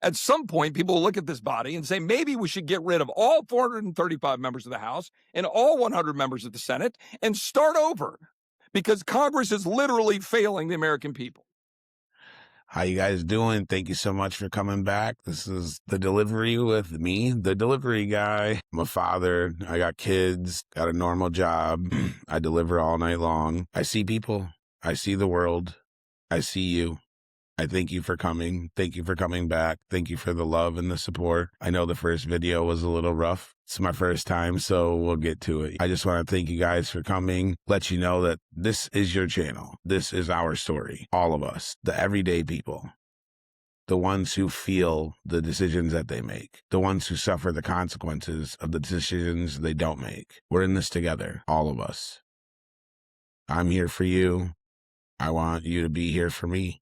At some point, people will look at this body and say, maybe we should get rid of all 435 members of the House and all 100 members of the Senate and start over, because Congress is literally failing the American people. How you guys doing? Thank you so much for coming back. This is The Delivery with me, the delivery guy. I'm a father. I got kids, got a normal job. I deliver all night long. I see people. I see the world. I see you. I thank you for coming. Thank you for coming back. Thank you for the love and the support. I know the first video was a little rough. It's my first time, so we'll get to it. I just want to thank you guys for coming, let you know that this is your channel. This is our story. All of us, the everyday people, the ones who feel the decisions that they make, the ones who suffer the consequences of the decisions they don't make. We're in this together, all of us. I'm here for you. I want you to be here for me.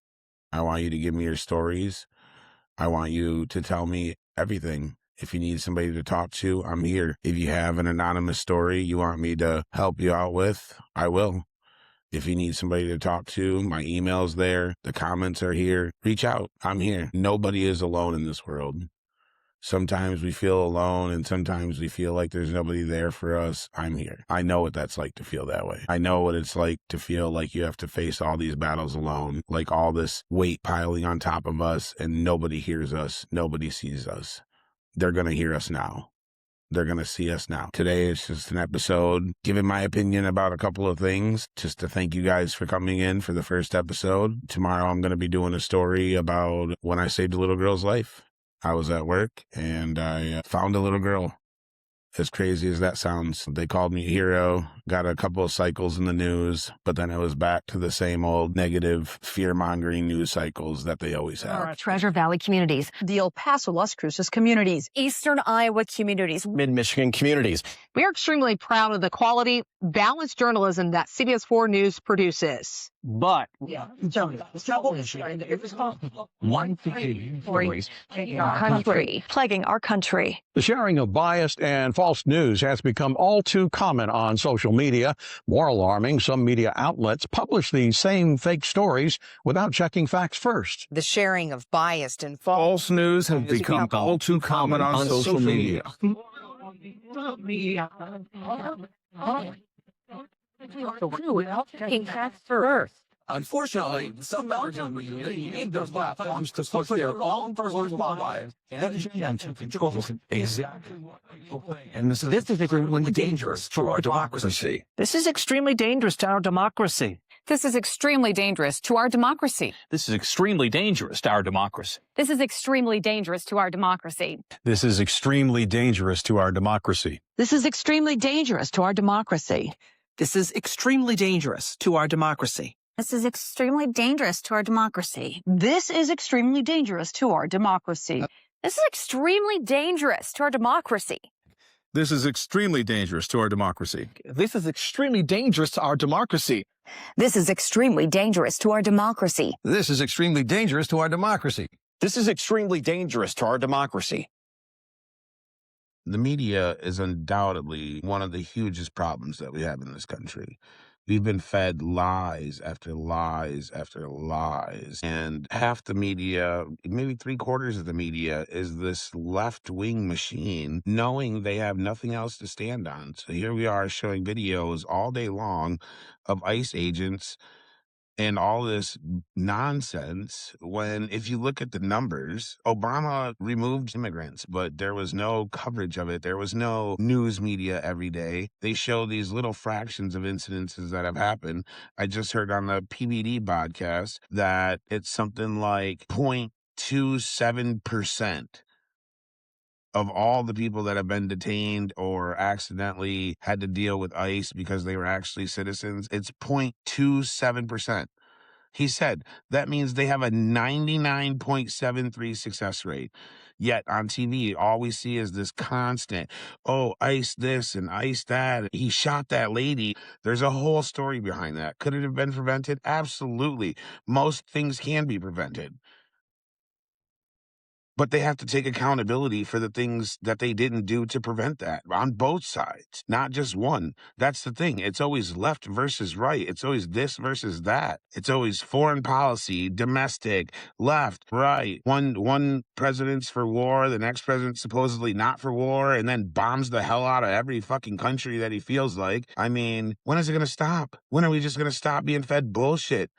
I want you to give me your stories. I want you to tell me everything. If you need somebody to talk to, I'm here. If you have an anonymous story you want me to help you out with, I will. If you need somebody to talk to, my email's there. The comments are here. Reach out. I'm here. Nobody is alone in this world. Sometimes we feel alone, and sometimes we feel like there's nobody there for us. I'm here. I know what that's like to feel that way. I know what it's like to feel like you have to face all these battles alone, like all this weight piling on top of us, and nobody hears us. Nobody sees us. They're going to hear us now. They're going to see us now. Today is just an episode giving my opinion about a couple of things, just to thank you guys for coming in for the first episode. Tomorrow I'm going to be doing a story about when I saved a little girl's life. I was at work and I found a little girl. As crazy as that sounds, they called me a hero, got a couple of cycles in the news, but then it was back to the same old negative, fear-mongering news cycles that they always have. Treasure Valley communities, the El Paso, Las Cruces communities, Eastern Iowa communities, Mid-Michigan communities. We are extremely proud of the quality, balanced journalism that CBS 4 News produces. But one stories plaguing our country. The sharing of biased and false news has become all too common on social media. More alarming, some media outlets publish these same fake stories without checking facts first. The sharing of biased and false news has become all too common on social media. Checking facts first. Unfortunately, some American media need those platforms to push their own personal bias and to control exactly what people think. And this is extremely dangerous to our democracy. this is extremely dangerous to our democracy. This is extremely dangerous to our democracy. This is extremely dangerous to our democracy. This is extremely dangerous to our democracy. This is extremely dangerous to our democracy. This is extremely dangerous to our democracy. This is extremely dangerous to our democracy. This is extremely dangerous to our democracy. This is extremely dangerous to our democracy. This is extremely dangerous to our democracy. This is extremely dangerous to our democracy. This is extremely dangerous to our democracy. This is extremely dangerous to our democracy. This is extremely dangerous to our democracy. This is extremely dangerous to our democracy. The media is undoubtedly one of the hugest problems that we have in this country. We've been fed lies after lies after lies. And half the media, maybe 3/4 of the media, is this left-wing machine, knowing they have nothing else to stand on. So here we are showing videos all day long of ICE agents and all this nonsense, when if you look at the numbers, Obama removed immigrants, but there was no coverage of it. There was no news media every day. They show these little fractions of incidences that have happened. I just heard on the PBD podcast that it's something like 0.27% of all the people that have been detained or accidentally had to deal with ICE because they were actually citizens. It's 0.27%. He said that means they have a 99.73 success rate. Yet on TV, all we see is this constant, oh, ICE this and ICE that. He shot that lady. There's a whole story behind that. Could it have been prevented? Absolutely. Most things can be prevented. But they have to take accountability for the things that they didn't do to prevent that on both sides, not just one. That's the thing. It's always left versus right. It's always this versus that. It's always foreign policy, domestic, left, right. One president's for war, the next president's supposedly not for war, and then bombs the hell out of every fucking country that he feels like. I mean, when is it going to stop? When are we just going to stop being fed bullshit?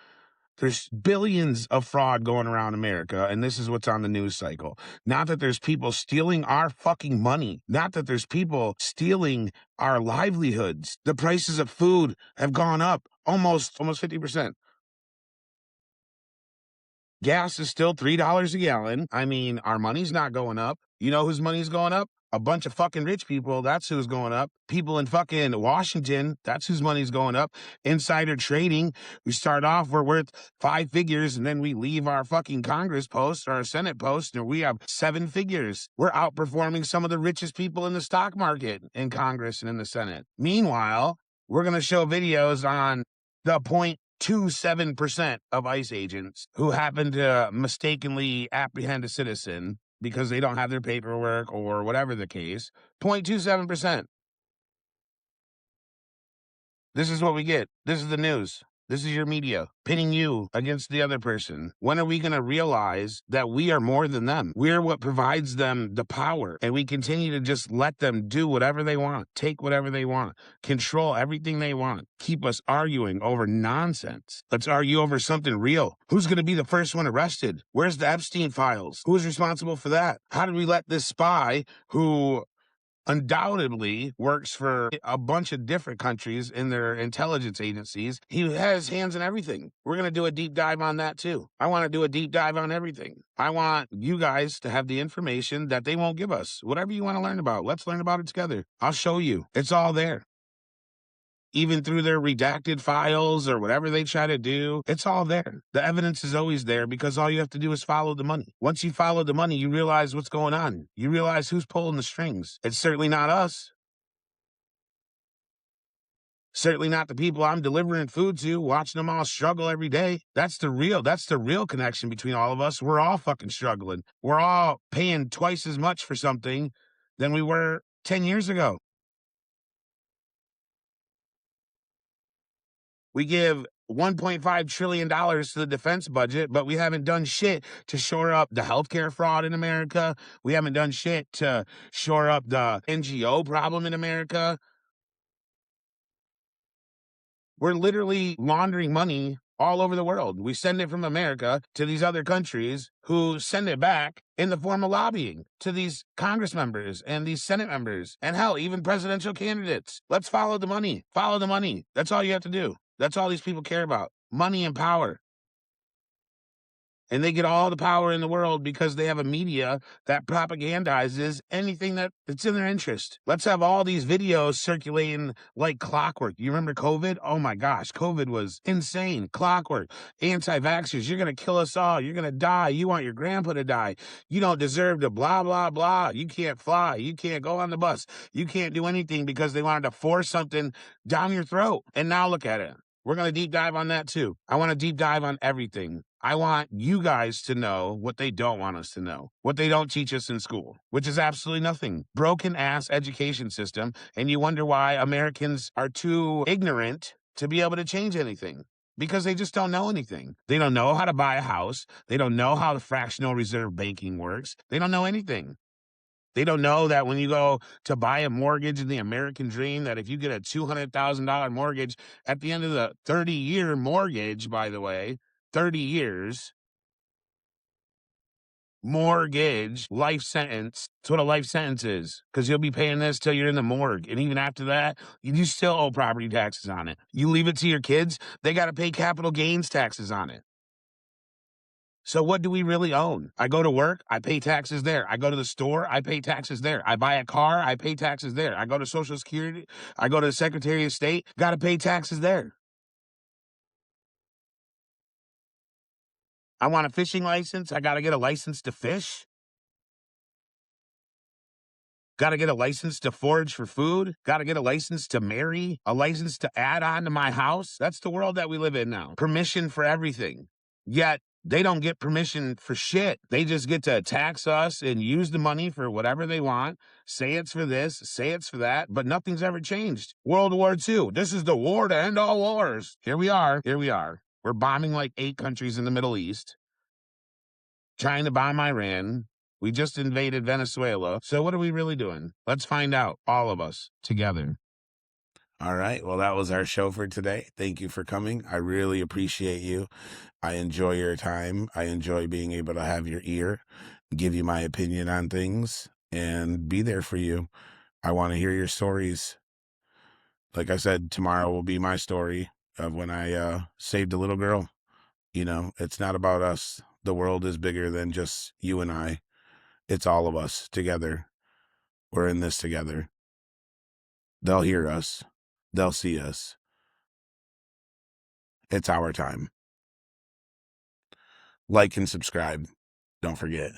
There's billions of fraud going around America, and this is what's on the news cycle. Not that there's people stealing our fucking money. Not that there's people stealing our livelihoods. The prices of food have gone up almost 50%. Gas is still $3 a gallon. I mean, our money's not going up. You know whose money's going up? A bunch of fucking rich people. That's who's going up. People in fucking Washington. That's whose money's going up. Insider trading. We start off, we're worth 5 figures, and then we leave our fucking Congress post or our Senate post, and we have 7 figures. We're outperforming some of the richest people in the stock market in Congress and in the Senate. Meanwhile, we're going to show videos on the 0.27% of ICE agents who happen to mistakenly apprehend a citizen because they don't have their paperwork or whatever the case. 0.27%. This is what we get. This is the news. This is your media pitting you against the other person. When are we going to realize that we are more than them? We're what provides them the power, and we continue to just let them do whatever they want, take whatever they want, control everything they want, keep us arguing over nonsense. Let's argue over something real. Who's going to be the first one arrested? Where's the Epstein files? Who is responsible for that? How did we let this spy who undoubtedly works for a bunch of different countries in their intelligence agencies? He has hands in everything. We're going to do a deep dive on that too. I want to do a deep dive on everything. I want you guys to have the information that they won't give us. Whatever you want to learn about, let's learn about it together. I'll show you. It's all there. Even through their redacted files or whatever they try to do, it's all there. The evidence is always there because all you have to do is follow the money. Once you follow the money, you realize what's going on. You realize who's pulling the strings. It's certainly not us. Certainly not the people I'm delivering food to, watching them all struggle every day. That's the real connection between all of us. We're all fucking struggling. We're all paying twice as much for something than we were 10 years ago. We give $1.5 trillion to the defense budget, but we haven't done shit to shore up the healthcare fraud in America. We haven't done shit to shore up the NGO problem in America. We're literally laundering money all over the world. We send it from America to these other countries who send it back in the form of lobbying to these Congress members and these Senate members and hell, even presidential candidates. Let's follow the money. Follow the money. That's all you have to do. That's all these people care about. Money and power. And they get all the power in the world because they have a media that propagandizes anything that's in their interest. Let's have all these videos circulating like clockwork. You remember COVID? Oh my gosh, COVID was insane. Clockwork. Anti-vaxxers, you're going to kill us all. You're going to die. You want your grandpa to die. You don't deserve to blah, blah, blah. You can't fly. You can't go on the bus. You can't do anything because they wanted to force something down your throat. And now look at it. We're going to deep dive on that too. I want to deep dive on everything. I want you guys to know what they don't want us to know, what they don't teach us in school, which is absolutely nothing. Broken ass education system. And you wonder why Americans are too ignorant to be able to change anything. Because they just don't know anything. They don't know how to buy a house. They don't know how the fractional reserve banking works. They don't know anything. They don't know that when you go to buy a mortgage in the American dream, that if you get a $200,000 mortgage at the end of the 30-year mortgage, by the way, 30 years, mortgage, life sentence. That's what a life sentence is, because you'll be paying this till you're in the morgue. And even after that, you still owe property taxes on it. You leave it to your kids, they got to pay capital gains taxes on it. So what do we really own? I go to work, I pay taxes there. I go to the store, I pay taxes there. I buy a car, I pay taxes there. I go to Social Security, I go to the Secretary of State, got to pay taxes there. I want a fishing license, I got to get a license to fish. Got to get a license to forage for food. Got to get a license to marry. A license to add on to my house. That's the world that we live in now. Permission for everything. Yet They don't get permission for shit. They just get to tax us and use the money for whatever they want. Say it's for this, say it's for that, but nothing's ever changed. World War II. This is the war to end all wars. Here we are. Here we are. We're bombing like 8 countries in the Middle East, trying to bomb Iran. We just invaded Venezuela. So what are we really doing? Let's find out, all of us, together. All right. Well, that was our show for today. Thank you for coming. I really appreciate you. I enjoy your time. I enjoy being able to have your ear, give you my opinion on things, and be there for you. I want to hear your stories. Like I said, tomorrow will be my story of when I saved a little girl. You know, it's not about us. The world is bigger than just you and I. It's all of us together. We're in this together. They'll hear us. They'll see us. It's our time. Like and subscribe. Don't forget.